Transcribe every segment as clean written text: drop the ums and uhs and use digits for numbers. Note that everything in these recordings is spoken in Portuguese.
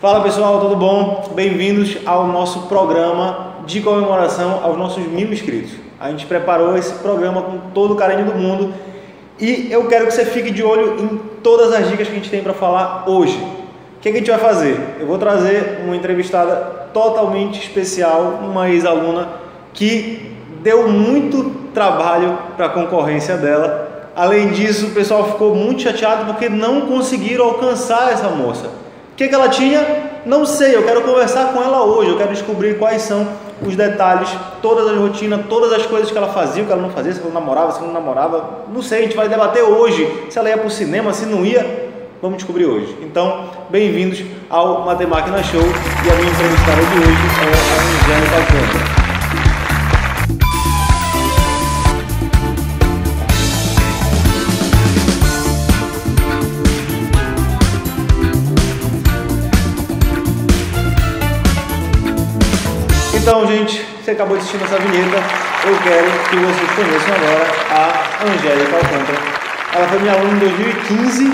Fala pessoal, tudo bom? Bem-vindos ao nosso programa de comemoração aos nossos 1000 inscritos. A gente preparou esse programa com todo o carinho do mundo e eu quero que você fique de olho em todas as dicas que a gente tem para falar hoje. O que a gente vai fazer? Eu vou trazer uma entrevistada totalmente especial, uma ex-aluna que deu muito trabalho para a concorrência dela. Além disso, o pessoal ficou muito chateado porque não conseguiram alcançar essa moça. O que ela tinha? Não sei, eu quero conversar com ela hoje, eu quero descobrir quais são os detalhes, todas as rotinas, todas as coisas que ela fazia, o que ela não fazia, se ela namorava, se não namorava, não sei, a gente vai debater hoje, se ela ia para o cinema, se não ia, vamos descobrir hoje. Então, bem-vindos ao Matemáquina Show e a minha entrevistada de hoje é a Angélica Alcântara. Então, gente, você acabou de assistir nossa vinheta, eu quero que vocês conheçam agora a Angélica Alcântara. Ela foi minha aluna em 2015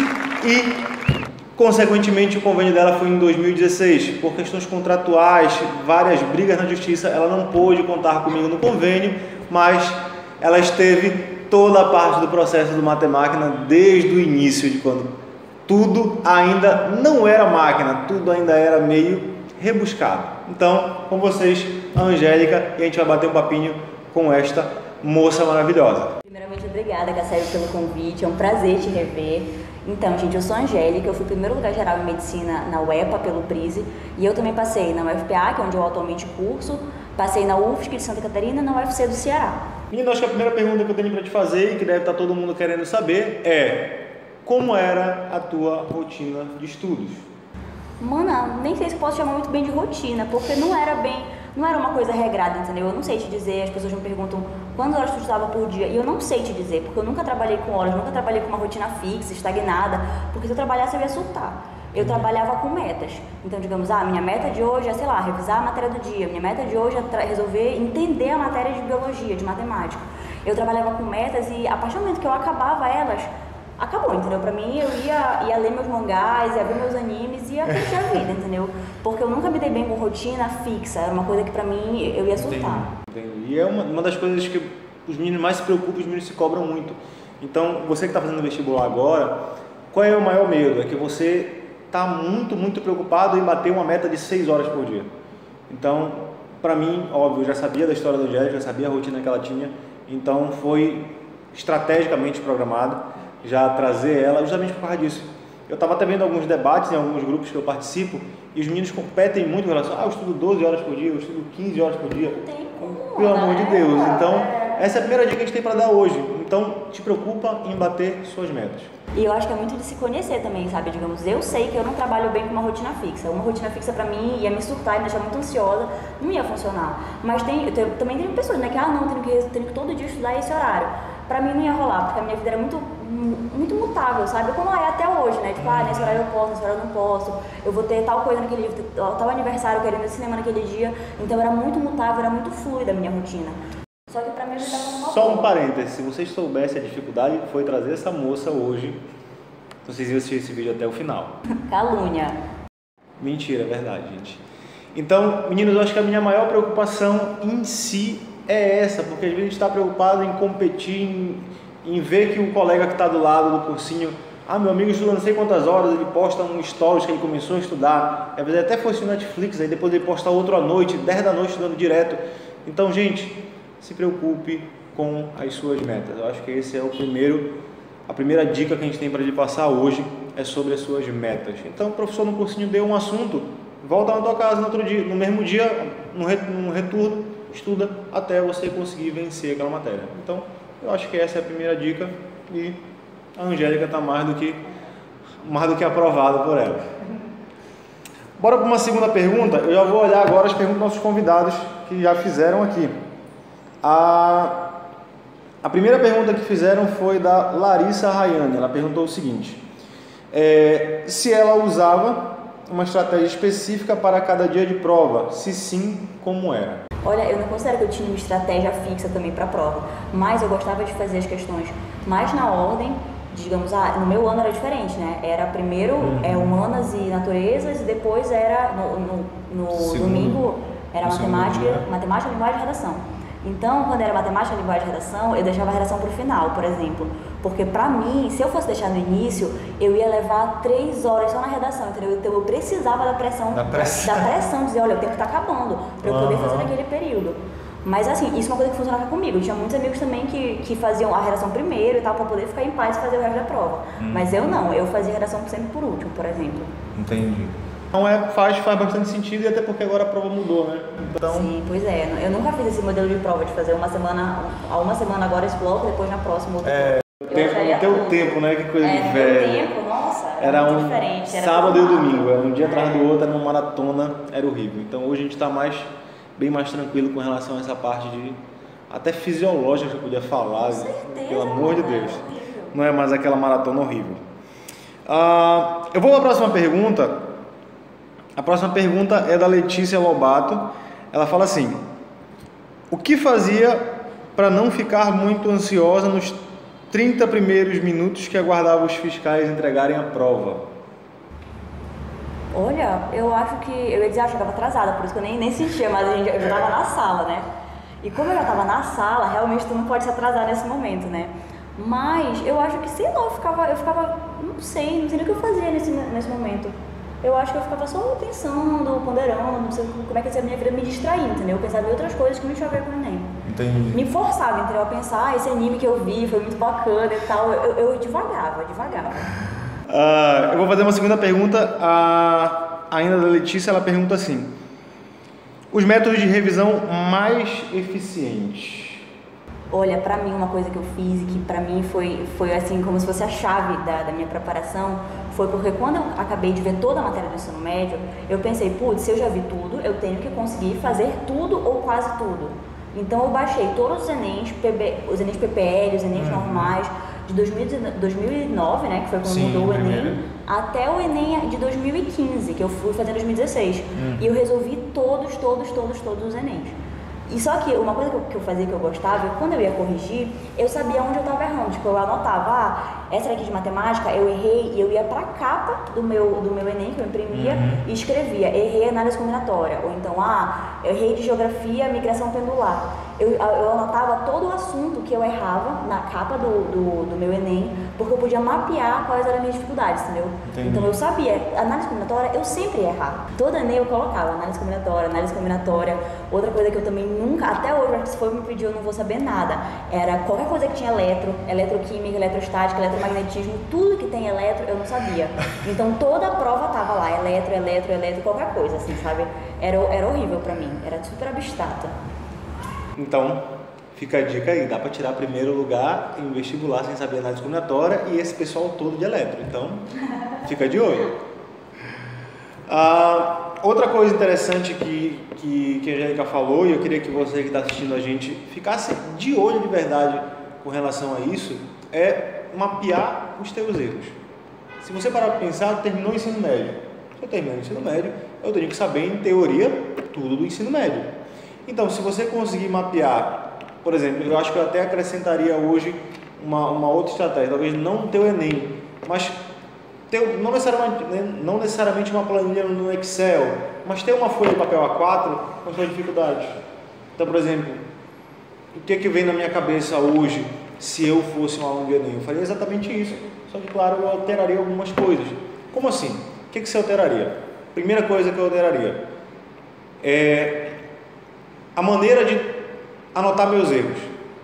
e, consequentemente, o convênio dela foi em 2016. Por questões contratuais, várias brigas na justiça, ela não pôde contar comigo no convênio, mas ela esteve toda a parte do processo do Matemáquina desde o início, de quando tudo ainda não era máquina, tudo ainda era meio rebuscado. Então, com vocês, a Angélica, e a gente vai bater um papinho com esta moça maravilhosa. Primeiramente, obrigada, Cassio, pelo convite, é um prazer te rever. Então, gente, eu sou a Angélica, eu fui primeiro lugar geral em medicina na UEPA pelo PRISE, e eu também passei na UFPA, que é onde eu atualmente curso, passei na UFSC de Santa Catarina e na UFC do Ceará. Menina, acho que a primeira pergunta que eu tenho para te fazer, e que deve estar todo mundo querendo saber, é: como era a tua rotina de estudos? Mano, nem sei se eu posso chamar muito bem de rotina, porque não era uma coisa regrada, entendeu? Eu não sei te dizer, as pessoas me perguntam quantas horas tu estudava por dia, e eu não sei te dizer, porque eu nunca trabalhei com horas, nunca trabalhei com uma rotina fixa, estagnada, porque se eu trabalhasse eu ia surtar. Eu trabalhava com metas, então digamos, minha meta de hoje é, sei lá, revisar a matéria do dia, minha meta de hoje é resolver entender a matéria de biologia, de matemática. Eu trabalhava com metas e a partir do momento que eu acabava elas, acabou, entendeu? Pra mim, eu ia ler meus mangás, ia ver meus animes e ia curtir a vida, entendeu? Porque eu nunca me dei bem com rotina fixa, era uma coisa que pra mim eu ia surtar. Entendi. E é uma das coisas que os meninos mais se preocupam, os meninos se cobram muito. Então, você que está fazendo vestibular agora, qual é o maior medo? É que você está muito preocupado em bater uma meta de 6 horas por dia. Então, pra mim, óbvio, eu já sabia da história da Angélica, já sabia a rotina que ela tinha, então foi estrategicamente programado já trazer ela justamente por causa disso. Eu estava até vendo alguns debates em alguns grupos que eu participo e os meninos competem muito em relação eu estudo 12 horas por dia, eu estudo 15 horas por dia. Pelo amor de Deus. Então, essa é a primeira dica que a gente tem para dar hoje. Então, te preocupa em bater suas metas. E eu acho que é muito de se conhecer também, sabe? Digamos, eu sei que eu não trabalho bem com uma rotina fixa. Uma rotina fixa pra mim ia me surtar e me deixar muito ansiosa, não ia funcionar. Mas também tem pessoas, né, que não, tenho que todo dia estudar esse horário. Pra mim não ia rolar, porque a minha vida era muito mutável, sabe? Como é até hoje, né? Tipo, nesse horário eu posso, nesse horário eu não posso. Eu vou ter tal coisa naquele dia, tal aniversário, querendo ir no cinema naquele dia. Então era muito mutável, era muito fluida a minha rotina. Só que pra mim eu já tava numa Só um parêntese, se vocês soubessem a dificuldade que foi trazer essa moça hoje, vocês iam assistir esse vídeo até o final. Calúnia. Mentira, é verdade, gente. Então, meninos, eu acho que a minha maior preocupação em si é essa, porque às vezes a gente está preocupado em competir, em ver que o colega que está do lado do cursinho, meu amigo estuda não sei quantas horas, ele posta um stories que ele começou a estudar, às vezes até fosse no Netflix, aí depois ele posta outro à noite, 10 da noite estudando direto. Então, gente, se preocupe com as suas metas. Eu acho que esse é a primeira dica que a gente tem para lhe passar hoje é sobre as suas metas. Então, o professor no cursinho deu um assunto, volta na tua casa no outro dia, no mesmo dia, no retorno, estuda até você conseguir vencer aquela matéria. Então, eu acho que essa é a primeira dica e a Angélica está mais do que aprovada por ela. Bora para uma segunda pergunta. Eu já vou olhar agora as perguntas dos nossos convidados que já fizeram aqui. A primeira pergunta que fizeram foi da Larissa Rayane. Ela perguntou o seguinte: se ela usava uma estratégia específica para cada dia de prova, se sim, como era? Olha, eu não considero que eu tinha uma estratégia fixa também para a prova, mas eu gostava de fazer as questões mais na ordem digamos, no meu ano era diferente, né? Era primeiro humanas e naturezas, e depois era, no domingo, era matemática, linguagem e redação. Então, quando era matemática, linguagem e redação, eu deixava a redação para o final, por exemplo. Porque para mim, se eu fosse deixar no início, eu ia levar 3 horas só na redação, entendeu? Então eu precisava da pressão de dizer, olha, o tempo está acabando, para eu poder fazer naquele período. Mas assim, isso é uma coisa que funcionava comigo. Eu tinha muitos amigos também que faziam a redação primeiro e tal, para poder ficar em paz e fazer o resto da prova. Mas eu não, eu fazia a redação sempre por último, por exemplo. Entendi. Então faz bastante sentido, e até porque agora a prova mudou, né? Então... Sim, pois é. Eu nunca fiz esse modelo de prova de fazer uma semana agora esse bloco, depois na próxima outro o tempo, né? Que coisa de velho. O tempo, nossa, era muito diferente. Era sábado e domingo, um dia atrás do outro, era uma maratona, era horrível. Então hoje a gente está bem mais tranquilo com relação a essa parte de até fisiológica que eu podia falar. Com certeza, pelo amor de Deus. Não é mais aquela maratona horrível. Eu vou para a próxima pergunta. A próxima pergunta é da Letícia Lobato. Ela fala assim: o que fazia para não ficar muito ansiosa nos 30 primeiros minutos que aguardava os fiscais entregarem a prova? Olha, eu acho que... Eu ia dizer, eu estava atrasada, por isso que eu nem sentia, mas eu já estava na sala, né? E como eu já estava na sala, realmente tu não pode se atrasar nesse momento, né? Mas eu acho que, sei lá, eu ficava não sei nem o que eu fazia nesse momento. Eu acho que eu ficava só pensando, ponderando, não sei como é que ia ser a minha vida, me distraindo, entendeu? Eu pensava em outras coisas que não tinha a ver com o Enem. Entendi. Me forçava, entendeu? A pensar, esse anime que eu vi foi muito bacana e tal. Eu divagava. Eu vou fazer uma segunda pergunta, ainda da Letícia. Ela pergunta assim: os métodos de revisão mais eficientes? Olha, pra mim uma coisa que eu fiz e que pra mim foi assim como se fosse a chave da minha preparação, foi porque quando eu acabei de ver toda a matéria do ensino médio, eu pensei, putz, se eu já vi tudo, eu tenho que conseguir fazer tudo ou quase tudo. Então eu baixei todos os Enems, os Enems PPL, os Enems normais, de 2009, né, que foi quando mudou o Enem, até o Enem de 2015, que eu fui fazer em 2016. E eu resolvi todos os Enems. E só que uma coisa que eu fazia que eu gostava, quando eu ia corrigir, eu sabia onde eu estava errando. Tipo, eu anotava, essa daqui de matemática, eu errei, e eu ia para a capa do meu Enem, que eu imprimia, e escrevia, errei análise combinatória. Ou então, eu errei de geografia, migração pendular. Eu anotava todo o assunto que eu errava na capa do meu Enem, porque eu podia mapear quais eram as minhas dificuldades, entendeu? Entendi. Então eu sabia, análise combinatória eu sempre ia errar. Todo Enem eu colocava análise combinatória. Outra coisa que eu também nunca, até hoje, se for me pedir, eu não vou saber nada. Era qualquer coisa que tinha eletroquímica, eletrostática, eletromagnetismo, tudo que tem eletro, eu não sabia. Então toda a prova tava lá, eletro, qualquer coisa, assim, sabe? Era horrível pra mim, era super abstrato. Então, fica a dica aí, dá para tirar primeiro lugar em vestibular sem saber análise combinatória e esse pessoal todo de eletro, então fica de olho. Outra coisa interessante que a Angélica falou, e eu queria que você que está assistindo a gente ficasse de olho de verdade com relação a isso, é mapear os teus erros. Se você parar para pensar, terminou o ensino médio. Se eu terminar o ensino médio, eu tenho que saber, em teoria, tudo do ensino médio. Então, se você conseguir mapear, por exemplo, eu acho que eu até acrescentaria hoje uma outra estratégia, talvez não ter o Enem, mas ter, não necessariamente uma planilha no Excel, mas ter uma folha de papel A4 com suas dificuldades. Então, por exemplo, o que vem na minha cabeça hoje se eu fosse um aluno de Enem? Eu faria exatamente isso, só que, claro, eu alteraria algumas coisas. Como assim? O que você alteraria? Primeira coisa que eu alteraria é a maneira de anotar meus erros.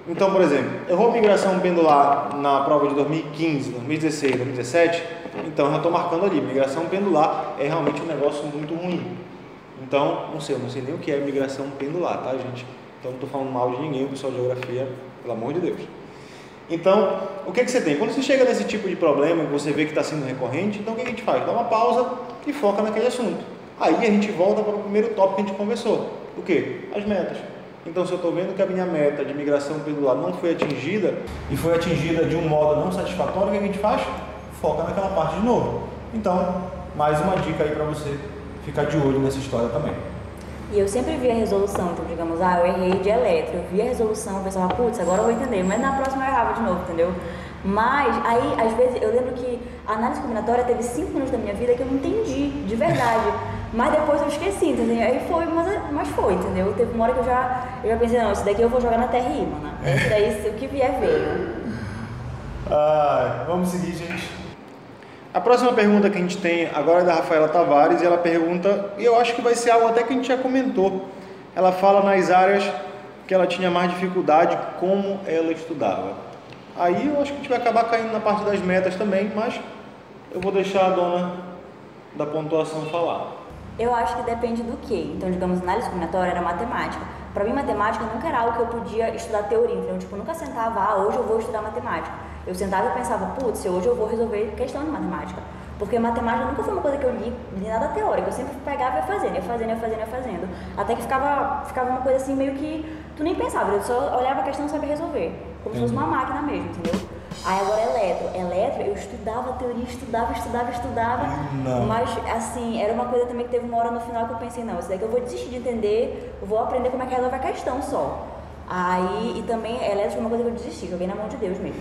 Então, por exemplo, errou migração pendular na prova de 2015, 2016, 2017, então eu já estou marcando ali, migração pendular é realmente um negócio muito ruim. Então, eu não sei nem o que é migração pendular, tá, gente? Então, não estou falando mal de ninguém, o pessoal de geografia, pelo amor de Deus. Então, o que você tem? Quando você chega nesse tipo de problema e você vê que está sendo recorrente, então o que a gente faz? Dá uma pausa e foca naquele assunto. Aí a gente volta para o primeiro tópico que a gente conversou. O quê? As metas. Então, se eu estou vendo que a minha meta de migração pendular não foi atingida, e foi atingida de um modo não satisfatório, o que a gente faz? Foca naquela parte de novo. Então, mais uma dica aí para você ficar de olho nessa história também. E eu sempre via a resolução, então, digamos, eu errei de eletro, eu via a resolução, eu pensava, putz, agora eu vou entender, mas na próxima eu errava de novo, entendeu? Mas aí, às vezes, eu lembro que a análise combinatória teve 5 minutos da minha vida que eu não entendi, de verdade. Mas depois eu esqueci, entendeu? Aí foi, mas foi, entendeu? Teve uma hora que eu já pensei, não, isso daqui eu vou jogar na terra e imã, né? Esse daí, o que vier, veio. Vamos seguir, gente. A próxima pergunta que a gente tem agora é da Rafaela Tavares, e ela pergunta, e eu acho que vai ser algo até que a gente já comentou. Ela fala nas áreas que ela tinha mais dificuldade, como ela estudava. Aí eu acho que a gente vai acabar caindo na parte das metas também, mas eu vou deixar a dona da pontuação falar. Eu acho que depende do quê? Então, digamos, análise combinatória era matemática. Para mim, matemática nunca era algo que eu podia estudar teoria. Então, tipo, eu nunca sentava, hoje eu vou estudar matemática. Eu sentava e pensava, putz, hoje eu vou resolver questão de matemática. Porque matemática nunca foi uma coisa que eu li nada teórica. Eu sempre pegava e ia fazendo. Até que ficava uma coisa assim, meio que tu nem pensava. Eu só olhava a questão e sabia resolver. Como se fosse uma máquina mesmo, entendeu? Aí agora eletro, eu estudava teoria, estudava. Não. Mas assim, era uma coisa também que teve uma hora no final que eu pensei, não, isso daqui eu vou desistir de entender, eu vou aprender como é que resolve a questão só. Aí, e também eletro foi uma coisa que eu desisti, joguei na mão de Deus mesmo.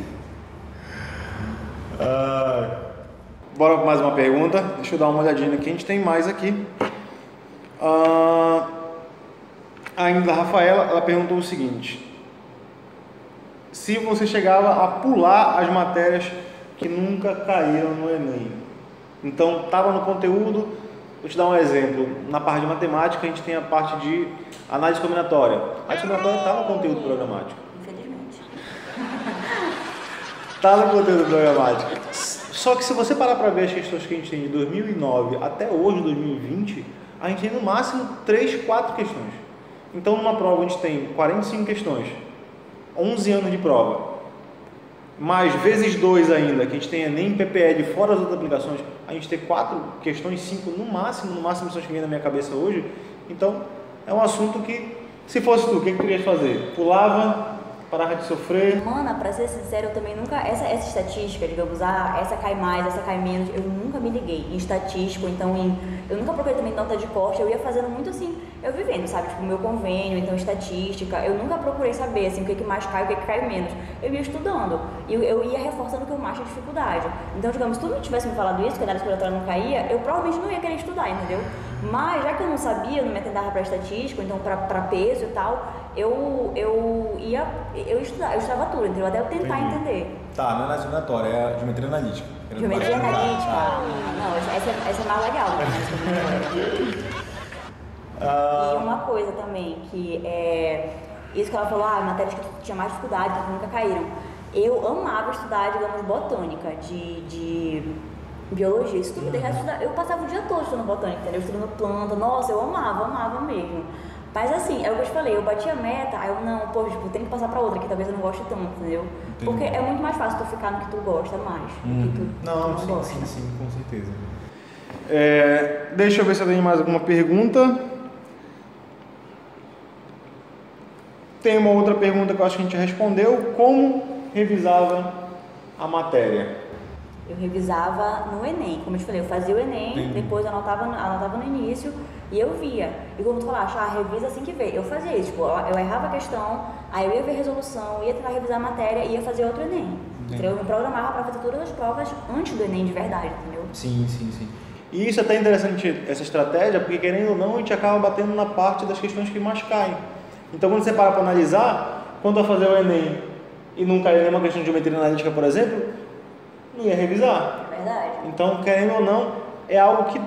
Bora para mais uma pergunta, deixa eu dar uma olhadinha aqui, a gente tem mais aqui. Ainda a Rafaela, ela perguntou o seguinte: se você chegava a pular as matérias que nunca caíram no Enem. Então, estava no conteúdo, vou te dar um exemplo. Na parte de matemática, a gente tem a parte de análise combinatória. A análise combinatória está no conteúdo programático. Infelizmente. Está no conteúdo programático. Só que se você parar para ver as questões que a gente tem de 2009 até hoje, 2020, a gente tem no máximo 3, 4 questões. Então, numa prova, a gente tem 45 questões. 11 anos de prova, mais vezes 2 ainda, que a gente tem nem PPL fora as outras aplicações, a gente tem 4 questões, 5 no máximo são as que vem na minha cabeça hoje. Então, é um assunto que, se fosse tu, o que tu querias fazer? Pulava, parava de sofrer? Mana, pra ser sincero, eu também nunca, essa estatística, digamos, essa cai mais, essa cai menos, eu nunca me liguei em estatístico, então eu nunca procurei também nota de corte, eu ia fazendo muito assim, eu vivendo, sabe, tipo, o meu convênio, então estatística, eu nunca procurei saber, assim, o que mais cai, o que cai menos, eu ia estudando, e eu ia reforçando o que eu mais tinha dificuldade. Então, digamos, se tu não tivesse me falado isso, que a análise combinatória não caía, eu provavelmente não ia querer estudar, entendeu? Mas, já que eu não sabia, eu não me atentava para estatístico, então para peso e tal, eu estudava tudo, entendeu? Até eu tentar entender. Tá, não é análise combinatória, é a geometria analítica. Geometria analítica? Não, essa é mais legal, né? E uma coisa também, que é isso que ela falou, matérias que tinha mais dificuldade, que nunca caíram. Eu amava estudar, digamos, botânica, de biologia. Isso tudo me deixava estudar. Eu passava o dia todo estudando botânica, entendeu? Estudando planta. Nossa, eu amava mesmo. Mas assim, é o que eu te falei, eu bati a meta, aí eu não, tipo, tem que passar pra outra, que talvez eu não goste tanto, entendeu? Entendi. Porque é muito mais fácil tu ficar no que tu gosta mais. Não, sim, com certeza. Deixa eu ver se eu tenho mais alguma pergunta. Tem uma outra pergunta que eu acho que a gente respondeu. Como revisava a matéria? Eu revisava no Enem, como eu te falei, eu fazia o Enem, depois eu anotava no início e eu via. E como tu falaste, revisa assim que vê. Eu fazia isso, tipo, eu errava a questão, aí eu ia ver a resolução, ia tentar revisar a matéria e ia fazer outro Enem. Eu me programava para fazer todas as provas antes do Enem de verdade, entendeu? Sim. E isso é até interessante, essa estratégia, porque querendo ou não, a gente acaba batendo na parte das questões que mais caem. Então, quando você para analisar, quando vai fazer o Enem e não cai nenhuma questão de geometria analítica, por exemplo, não ia revisar. É verdade. Então, querendo ou não, é algo que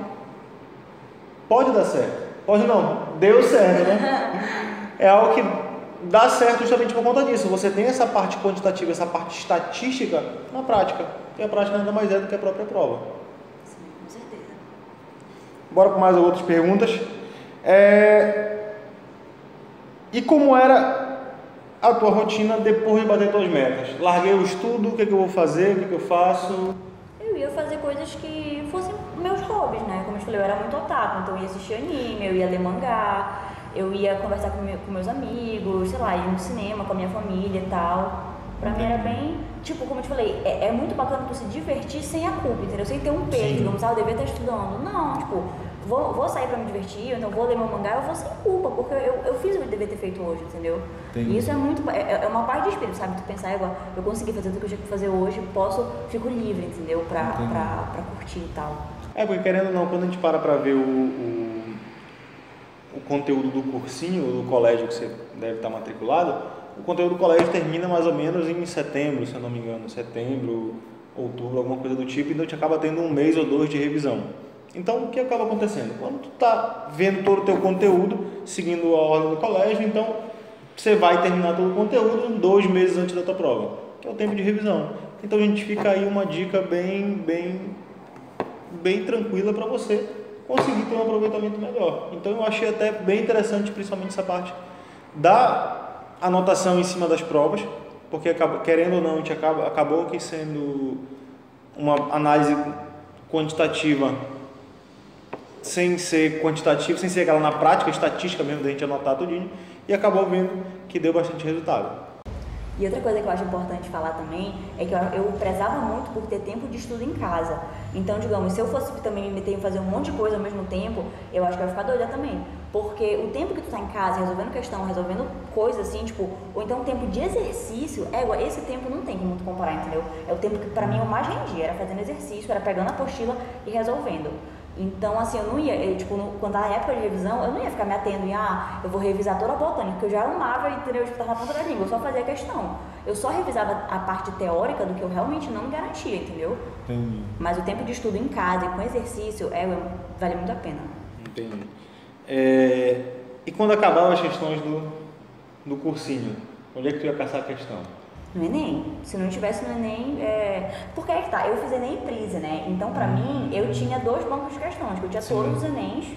pode dar certo. Pode não, deu certo, né? É algo que dá certo justamente por conta disso. Você tem essa parte quantitativa, essa parte estatística na prática. E a prática nada mais é do que a própria prova. Sim, com certeza. Bora para mais outras perguntas. E como era a tua rotina depois de bater tuas metas? Larguei o estudo, o que eu vou fazer, o que eu faço? Eu ia fazer coisas que fossem meus hobbies, né? Como eu te falei, eu era muito otaku, então eu ia assistir anime, eu ia ler mangá, eu ia conversar com meus amigos, sei lá, ir no cinema com a minha família e tal. Pra mim era bem, tipo, como eu te falei, é muito bacana tu se divertir sem a culpa, entendeu? Sem ter um peso, digamos, eu devia estar estudando. Não, tipo, vou sair pra me divertir, então vou ler meu mangá, eu vou sem culpa, porque eu fiz o que eu devia ter feito hoje, entendeu? Entendi. E isso é muito, é uma parte de espírito, sabe? Tu pensar, eu consegui fazer tudo que eu tinha que fazer hoje, fico livre, entendeu? Pra curtir e tal. Porque querendo ou não, quando a gente para ver o conteúdo do cursinho, ou do colégio que você deve estar matriculado, o conteúdo do colégio termina mais ou menos em setembro, se eu não me engano, setembro, outubro, alguma coisa do tipo, então a gente acaba tendo 1 mês ou 2 de revisão. Então, o que acaba acontecendo? Quando tu está vendo todo o teu conteúdo, seguindo a ordem do colégio, então você vai terminar todo o conteúdo 2 meses antes da tua prova, que é o tempo de revisão. Então, a gente fica aí uma dica bem tranquila para você conseguir ter um aproveitamento melhor. Então, eu achei até bem interessante, principalmente essa parte da anotação em cima das provas, porque querendo ou não, a gente acabou que sendo uma análise quantitativa sem ser quantitativa, sem ser aquela na prática, estatística mesmo da gente anotar tudinho, e acabou vendo que deu bastante resultado. E outra coisa que eu acho importante falar também é que eu prezava muito por ter tempo de estudo em casa. Então, digamos, se eu fosse também me meter em fazer um monte de coisa ao mesmo tempo, eu acho que eu ia ficar doida também. Porque o tempo que tu tá em casa, resolvendo questão, resolvendo coisas assim, tipo, ou então o tempo de exercício, esse tempo não tem como tu comparar, entendeu? É o tempo que pra mim eu mais rendia, era fazendo exercício, era pegando a apostila e resolvendo. Então, assim, eu não ia, quando a época de revisão, eu não ia ficar me atendo em, eu vou revisar toda a botânica, porque eu já amava, entendeu? Eu tava na ponta da língua, eu só fazia questão. Eu só revisava a parte teórica do que eu realmente não me garantia, entendeu? Entendi. Mas o tempo de estudo em casa e com exercício, vale muito a pena. Entendi. E quando acabavam as questões do cursinho, onde é que tu ia caçar a questão? No Enem. Se não tivesse no Enem, porque aí que tá, eu fiz Enem e Prise, né? Então, pra mim, eu tinha 2 bancos de questões, que eu tinha todos os Enems,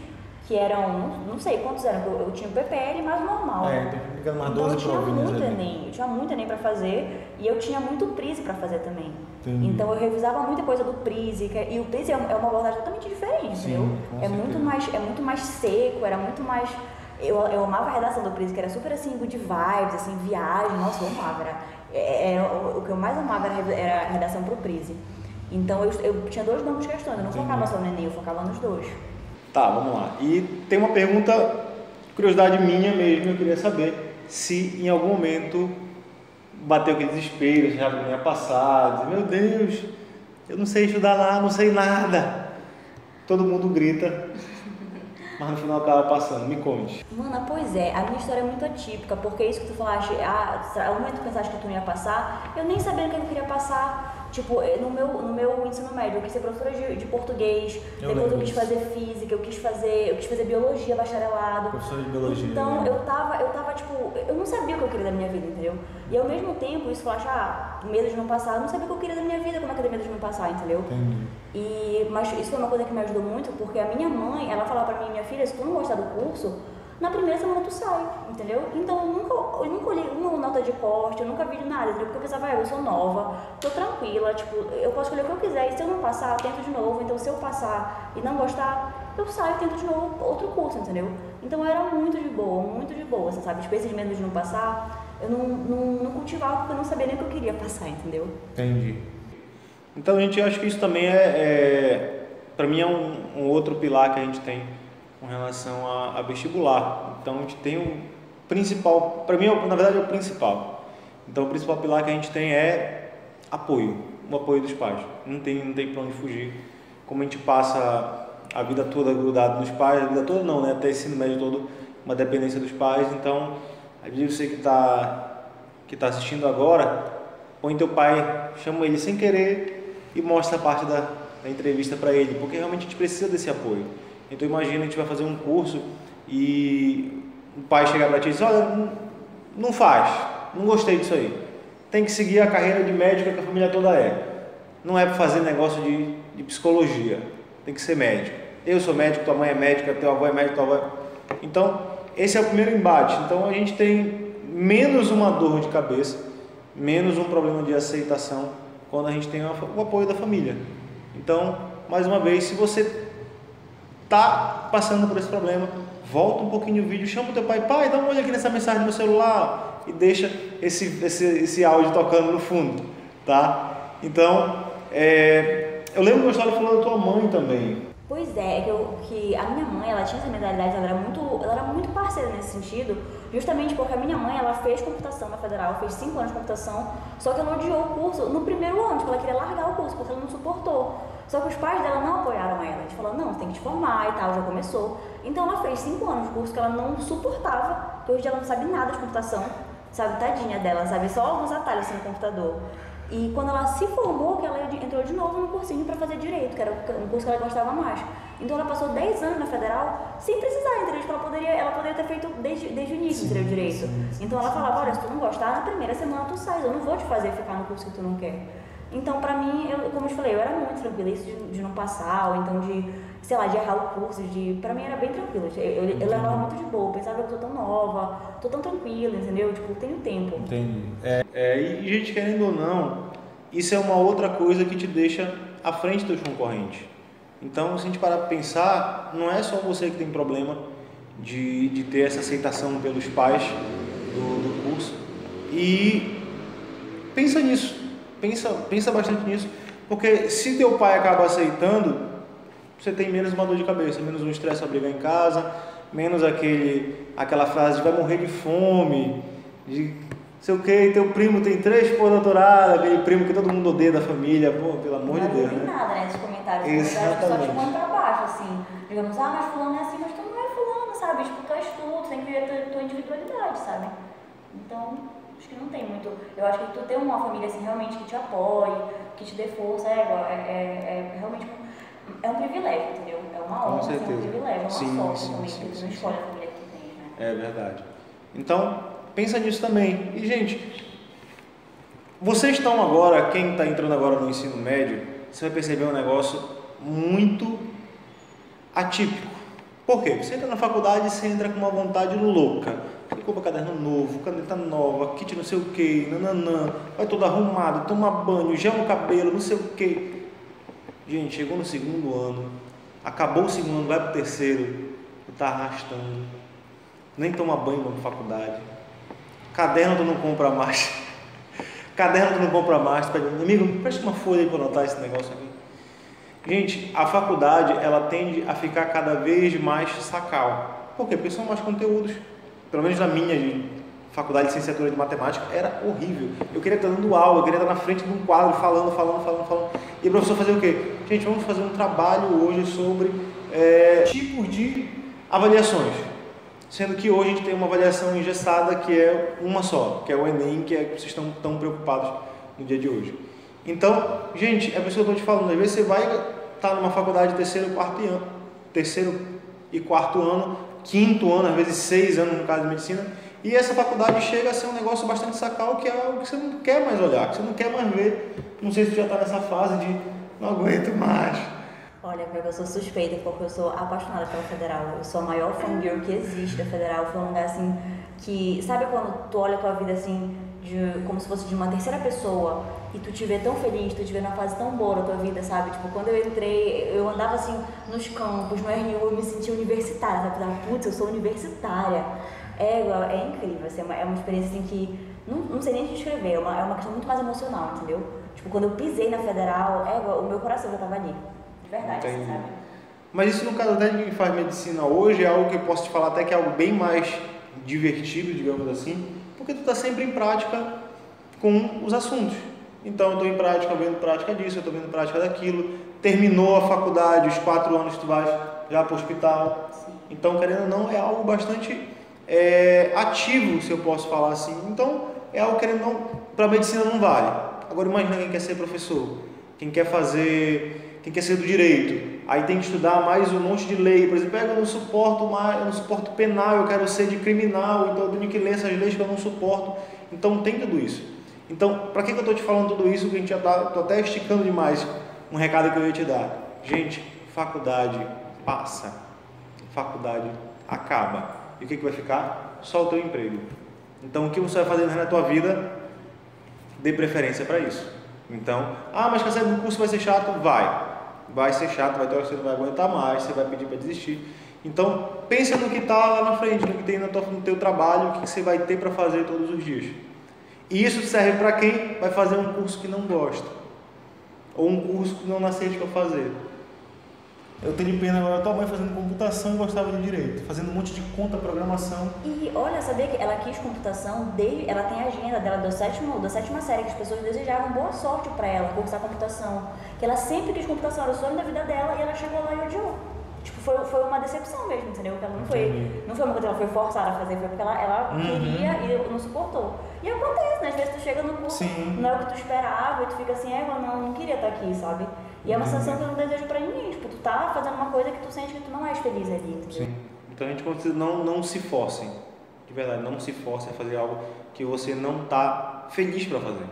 que eram, não sei quantos eram, eu tinha o PPL mais o normal. Tem ficando mais 12 então, provinhas eu tinha muito Enem pra fazer, e eu tinha muito Prise pra fazer também. Entendi. Então, eu revisava muita coisa do Prise, e o Prise é uma abordagem totalmente diferente, sim, entendeu? É muito mais seco, era muito mais... Eu amava a redação do Prise, que era super assim, good vibes, assim, viagem, nossa, eu amava, o que eu mais amava era a redação pro Prise. Então eu tinha 2 bancos de questões, eu não focava só no Enem, eu focava nos 2. Tá, vamos lá. E tem uma pergunta, curiosidade minha mesmo, eu queria saber se em algum momento bateu aquele desespero, já não ia passar, meu Deus, eu não sei estudar lá, não sei nada. Todo mundo grita, mas no final acaba passando. Me conte. Mana, pois é, a minha história é muito atípica, porque isso que tu falaste, ao momento que tu pensaste que tu não ia passar, eu nem sabia o que eu queria passar. Tipo, no meu ensino médio, eu quis ser professora de português, depois eu quis fazer física, eu quis fazer biologia, bacharelado. Professora de biologia. Então, eu tava, tipo, eu não sabia o que eu queria da minha vida, entendeu? E ao mesmo tempo, isso falaste, medo de não passar, eu não sabia o que eu queria da minha vida, como é que eu tenho medo de não passar, entendeu? Entendi. Mas isso foi uma coisa que me ajudou muito, porque a minha mãe, ela falava pra mim, minha filha, se tu não gostar do curso, na primeira semana tu sai, entendeu? Então eu nunca olhei uma nota de corte, eu nunca vi nada, entendeu? Porque eu pensava, eu sou nova, tô tranquila, tipo, eu posso escolher o que eu quiser, e se eu não passar, eu tento de novo. Então se eu passar e não gostar, eu saio e tento de novo outro curso, entendeu? Então eu era muito de boa, você sabe? Tipo, esses medos de não passar, eu não cultivava porque eu não sabia nem o que eu queria passar, entendeu? Entendi. Então, gente, eu acho que isso também pra mim é um outro pilar que a gente tem com relação a vestibular. Então, a gente tem um principal, para mim, na verdade, é o principal. Então, o principal pilar que a gente tem é apoio, o apoio dos pais. Não tem para onde fugir. Como a gente passa a vida toda grudado nos pais, a vida toda não, né? Até ensino médio todo, uma dependência dos pais. Então, às vezes você que está assistindo agora, põe teu pai, chama ele sem querer e mostra a parte da entrevista para ele, porque realmente a gente precisa desse apoio. Então imagina, a gente vai fazer um curso e o pai chegar para ti e dizer, olha, não faz, não gostei disso aí, tem que seguir a carreira de médico que a família toda é, não é para fazer negócio de psicologia, tem que ser médico, eu sou médico, tua mãe é médica, teu avô é médico, tua avó é... Então esse é o primeiro embate. Então a gente tem menos uma dor de cabeça, menos um problema de aceitação quando a gente tem o apoio da família. Então, mais uma vez, se você está passando por esse problema, volta um pouquinho o vídeo, chama o teu pai, dá uma olhada aqui nessa mensagem no meu celular e deixa esse áudio tocando no fundo, tá? Então, eu lembro que a história falou da tua mãe também. Pois é, que a minha mãe, ela tinha essa mentalidade, ela era muito parceira nesse sentido, justamente porque a minha mãe, ela fez computação na Federal, fez 5 anos de computação, só que ela odiou o curso no primeiro ano, tipo, ela queria largar o curso, porque ela não suportou. Só que os pais dela não apoiaram ela, eles falaram, não, você tem que te formar e tal, já começou. Então ela fez 5 anos de curso que ela não suportava, que hoje ela não sabe nada de computação, sabe, tadinha dela, sabe, só alguns atalhos assim no computador. E quando ela se formou, que ela entrou de novo no cursinho para fazer Direito, que era um curso que ela gostava mais. Então ela passou 10 anos na Federal sem precisar, entendeu? Tipo, ela poderia ter feito desde o início, entendeu? Direito. Então ela falava, olha, se tu não gostar, na primeira semana tu sai, eu não vou te fazer ficar no curso que tu não quer. Então pra mim, como eu te falei, eu era muito tranquila, isso de não passar, ou então de, sei lá, de errar o curso, pra mim era bem tranquilo. Eu levava muito de boa, pensava que eu tô tão nova, tô tão tranquila, entendeu? Tipo, tenho tempo. Entendi. E gente, querendo ou não, isso é uma outra coisa que te deixa à frente dos concorrentes. Então, se a gente parar para pensar, não é só você que tem problema de ter essa aceitação pelos pais do curso. E pensa nisso, pensa bastante nisso, porque se teu pai acaba aceitando, você tem menos uma dor de cabeça, menos um estresse a brigar em casa, menos aquela frase de vai morrer de fome, de sei o que, teu primo tem 3 pós-doutorado, aquele primo que todo mundo odeia da família, pô, pelo amor de Deus, não né? tem nada, né, nos comentários. Exatamente. Só te mandam pra baixo, assim. Digamos, mas fulano é assim, mas tu não é fulano, sabe? Tipo, tu és tu tem que ver a tua individualidade, sabe? Então, acho que não tem muito. Eu acho que tu ter uma família, assim, realmente que te apoie, que te dê força, realmente é um privilégio, entendeu? É uma honra, assim, é um privilégio, é uma sorte também, que tu não escolhe a família que tu tens, né? É verdade. Então, pensa nisso também. E, gente, vocês estão agora, quem está entrando agora no ensino médio, você vai perceber um negócio muito atípico. Por quê? Você entra na faculdade e você entra com uma vontade louca. Você compra caderno novo, caneta nova, kit não sei o que, nananã, vai todo arrumado, toma banho, gel no cabelo, não sei o que. Gente, chegou no segundo ano, acabou o segundo ano, vai pro terceiro, tá arrastando, nem toma banho na faculdade. Caderno tu não compra mais. Caderno tu não compra mais. Tu pede, amigo, presta uma folha aí para anotar esse negócio aqui. Gente, a faculdade, ela tende a ficar cada vez mais sacal. Por quê? Porque são mais conteúdos. Pelo menos na minha faculdade de licenciatura de matemática, era horrível. Eu queria estar dando aula, eu queria estar na frente de um quadro, falando. E o professor fazia o quê? Gente, vamos fazer um trabalho hoje sobre tipos de avaliações. Sendo que hoje a gente tem uma avaliação engessada que é uma só, que é o Enem, que vocês estão tão preocupados no dia de hoje. Então, gente, é por isso que eu estou te falando, às vezes você vai estar numa faculdade de terceiro e quarto ano, quinto ano, às vezes 6 anos no caso de medicina, e essa faculdade chega a ser um negócio bastante sacal, que é algo que você não quer mais olhar, que você não quer mais ver. Não sei se você já está nessa fase de não aguento mais. Olha, porque eu sou suspeita, porque eu sou apaixonada pela Federal. Eu sou a maior fangirl que existe da Federal. Foi um lugar assim que, sabe quando tu olha a tua vida assim, como se fosse de uma terceira pessoa e tu te vê tão feliz, tu te vê numa fase tão boa da tua vida, sabe? Tipo, quando eu entrei, eu andava assim nos campos, no RU, eu me sentia universitária, sabe? Putz, eu sou universitária. É incrível, assim, é uma experiência assim que não sei nem descrever, é uma questão muito mais emocional, entendeu? Tipo, quando eu pisei na Federal, o meu coração já tava ali. De verdade, assim, sabe? Mas isso no caso até de quem faz medicina hoje é algo que eu posso te falar até que é algo bem mais divertido, digamos assim, porque tu está sempre em prática com os assuntos. Então eu estou em prática, vendo prática disso, eu estou vendo prática daquilo. Terminou a faculdade, os 4 anos que tu vais já para o hospital. Sim. Então, querendo ou não, é algo bastante ativo, se eu posso falar assim. Então, é algo querendo ou não, para a medicina não vale. Agora imagina quem quer ser professor, quem quer ser do direito, aí tem que estudar mais um monte de lei, por exemplo, eu não suporto penal, eu quero ser de criminal, então eu tenho que ler essas leis que eu não suporto, então tem tudo isso. Então, para que eu estou te falando tudo isso, que a gente já estou até esticando demais um recado que eu ia te dar. Gente, faculdade passa, faculdade acaba, e o que vai ficar? Só o teu emprego. Então, o que você vai fazer na tua vida, dê preferência para isso. Então, mas quer saber, o curso vai ser chato? Vai ser chato, vai ter hora que você não vai aguentar mais, você vai pedir para desistir. Então, pensa no que está lá na frente, no que tem no teu trabalho, o que você vai ter para fazer todos os dias. E isso serve para quem vai fazer um curso que não gosta, ou um curso que não nasceu para fazer. Eu tenho pena agora, tua mãe fazendo computação e gostava de direito, fazendo um monte de conta, programação. E olha, sabia que ela quis computação, ela tem a agenda dela da sétima série, que as pessoas desejavam boa sorte pra ela, cursar computação. Que ela sempre quis computação, era o sonho da vida dela e ela chegou lá e odiou. Tipo, foi uma decepção mesmo, entendeu? Que ela não foi uma coisa que ela foi forçada a fazer, foi porque ela queria e não suportou. E acontece, né? Às vezes tu chega no curso, não é o que tu esperava, e tu fica assim, não queria estar aqui, sabe? E é uma sensação que eu não desejo pra ninguém, tipo, tu tá fazendo uma coisa que tu sente que tu não és feliz ali, entendeu? Sim. Então a gente precisa não se forcem, de verdade, não se forcem a fazer algo que você não tá feliz pra fazer.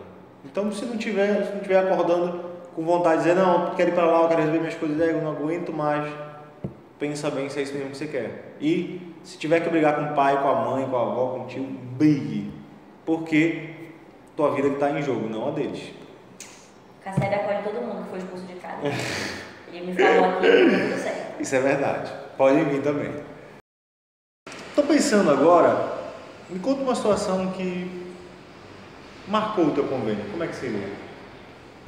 Então se não tiver acordando com vontade de dizer, não, quero ir pra lá, eu quero resolver minhas coisas, eu não aguento mais, pensa bem se é isso mesmo que você quer. E se tiver que brigar com o pai, com a mãe, com a avó, com o tio, brigue, porque tua vida que tá em jogo, não a deles. Cassandra acolhe todo mundo que foi expulso de casa. Ele me falou aqui que não deu certo. Isso é verdade. Pode vir também. Tô pensando agora, me conta uma situação que marcou o teu convênio. Como é que seria?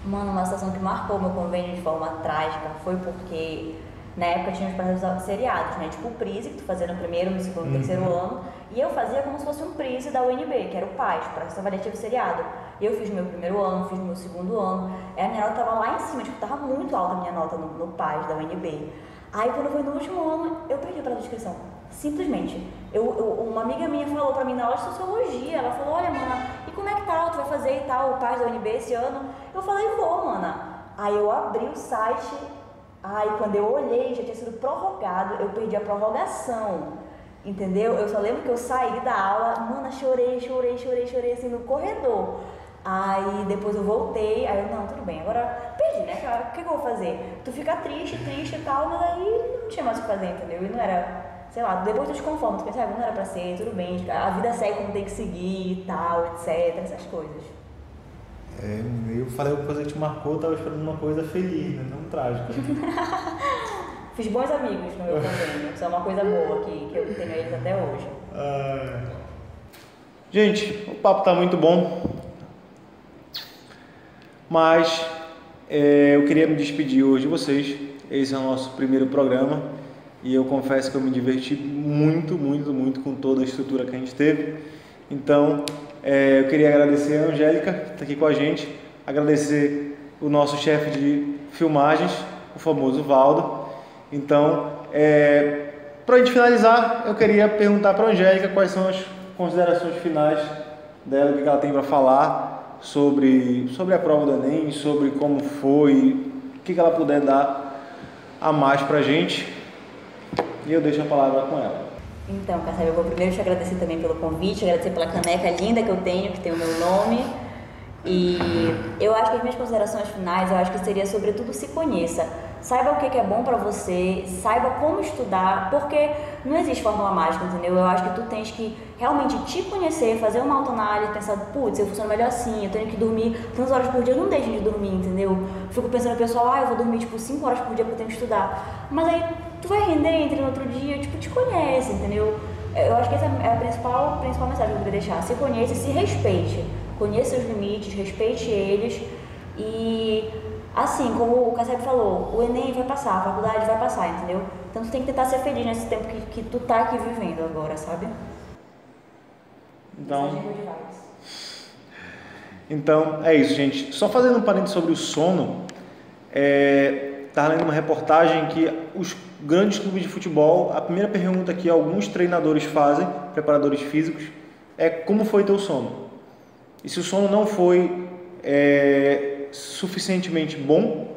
Mano, uma situação que marcou meu convênio de forma trágica foi porque na época tinha os projetos seriados, né? Tipo o PRISE, que tu fazia no primeiro, no segundo, no terceiro ano. E eu fazia como se fosse um PRISE da UNB, que era o PAS, Processo Avaliativo Seriado. E eu fiz no meu primeiro ano, fiz no meu segundo ano. Aí a minha nota tava lá em cima, tipo, tava muito alta a minha nota no PAS da UNB. Aí quando eu fui no último ano, eu perdi pra inscrição. Simplesmente. Uma amiga minha falou pra mim na aula de Sociologia, ela falou, olha, mana, e como é que tá? Tu vai fazer e tal, o PAS da UNB esse ano? Eu falei, vou, mana. Aí eu abri o site, aí quando eu olhei, já tinha sido prorrogado, eu perdi a prorrogação. Entendeu? Eu só lembro que eu saí da aula, mana, chorei assim no corredor. Aí depois eu voltei, aí eu, não, tudo bem, agora perdi, né? O que eu vou fazer? Tu fica triste e tal, mas aí não tinha mais o que fazer, entendeu? E não era, sei lá, depois tu te conforma, tu pensa, não era pra ser, tudo bem, a vida segue como tem que seguir e tal, etc, essas coisas. Eu falei uma coisa que te marcou, eu tava esperando uma coisa feliz, né? Não trágica. Fiz bons amigos no meu convênio, isso é uma coisa boa que eu tenho eles até hoje. Gente, o papo tá muito bom, mas eu queria me despedir hoje de vocês. Esse é o nosso primeiro programa e eu confesso que eu me diverti muito com toda a estrutura que a gente teve. Então, eu queria agradecer a Angélica, que está aqui com a gente, agradecer o nosso chefe de filmagens, o famoso Valdo. Então, para a gente finalizar, eu queria perguntar para a Angélica quais são as considerações finais dela, o que ela tem para falar sobre a prova do Enem, sobre como foi, o que ela puder dar a mais para a gente. E eu deixo a palavra com ela. Então, Cassandra, eu vou primeiro te agradecer também pelo convite, agradecer pela caneca linda que eu tenho, que tem o meu nome. E eu acho que as minhas considerações finais, eu acho que seria sobretudo se conheça. Saiba o que é bom pra você, saiba como estudar, porque não existe fórmula mágica, entendeu? Eu acho que tu tens que realmente te conhecer, fazer uma autoanálise, pensar, putz, eu funciono melhor assim, eu tenho que dormir tantas horas por dia, não deixe de dormir, entendeu? Fico pensando, pessoal, eu vou dormir tipo 5 horas por dia porque eu tenho que estudar. Mas aí tu vai render, entre no outro dia, tipo, te conhece, entendeu? Eu acho que essa é a principal mensagem que eu queria deixar. Se conheça, se respeite. Conheça seus limites, respeite eles e, assim, como o Kassab falou, o Enem vai passar, a faculdade vai passar, entendeu? Então tu tem que tentar ser feliz nesse tempo que tu tá aqui vivendo agora, sabe? Então, é isso, gente. Só fazendo um parênteses sobre o sono, estava lendo uma reportagem que os grandes clubes de futebol, a primeira pergunta que alguns treinadores fazem, preparadores físicos, é como foi teu sono? E se o sono não foi suficientemente bom,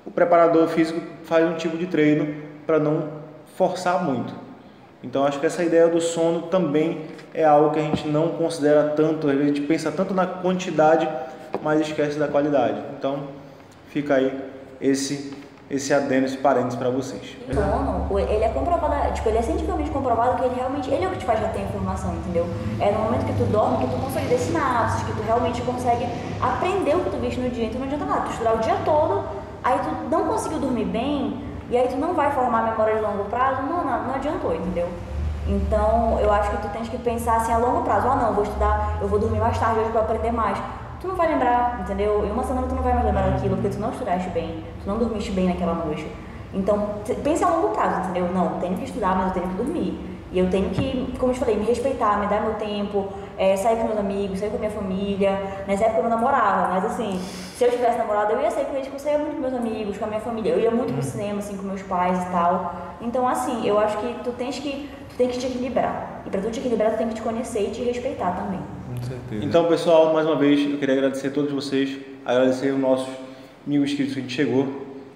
o preparador físico faz um tipo de treino para não forçar muito. Então acho que essa ideia do sono também é algo que a gente não considera tanto, a gente pensa tanto na quantidade, mas esquece da qualidade. Então fica aí esse adendo, esse parênteses para vocês. O sono, ele é comprovado, tipo, ele é cientificamente comprovado que ele é o que te faz reter informação, entendeu? É no momento que tu dorme que tu consolida as sinapses, que tu realmente consegue aprender o que tu viste no dia. Então não adianta nada, tu estudar o dia todo, aí tu não conseguiu dormir bem, e aí tu não vai formar memória de longo prazo, não adiantou, entendeu? Então eu acho que tu tens que pensar assim a longo prazo, não, eu vou estudar, eu vou dormir mais tarde hoje para aprender mais. Tu não vai lembrar, entendeu? Em uma semana tu não vai mais lembrar daquilo, porque tu não estudaste bem, tu não dormiste bem naquela noite. Então, pensa a longo prazo, entendeu? Não, eu tenho que estudar, mas eu tenho que dormir. E eu tenho que, como eu te falei, me respeitar, me dar meu tempo, sair com meus amigos, sair com a minha família. Nessa época eu não namorava, mas assim, se eu tivesse namorado, eu ia sair com eles, porque eu saía muito com meus amigos, com a minha família. Eu ia muito pro cinema, assim, com meus pais e tal. Então, assim, eu acho que tu tem que te equilibrar. E pra tu te equilibrar, tu tem que te conhecer e te respeitar também. Com certeza. Então, pessoal, mais uma vez, eu queria agradecer a todos vocês, agradecer os nossos mil inscritos que a gente chegou.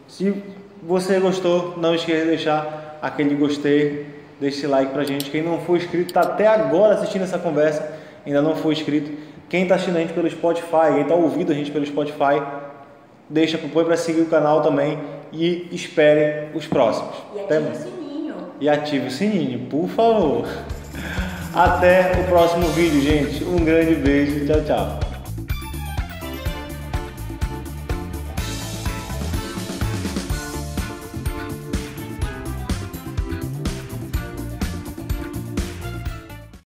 Se você gostou, não esqueça de deixar aquele gostei, deixe esse like pra gente. Quem não for inscrito, tá até agora assistindo essa conversa, ainda não foi inscrito. Quem tá assistindo a gente pelo Spotify, quem tá ouvindo a gente pelo Spotify, põe pra seguir o canal também e espere os próximos. E ative o sininho. E ative o sininho, por favor. Até o próximo vídeo, gente. Um grande beijo. Tchau, tchau.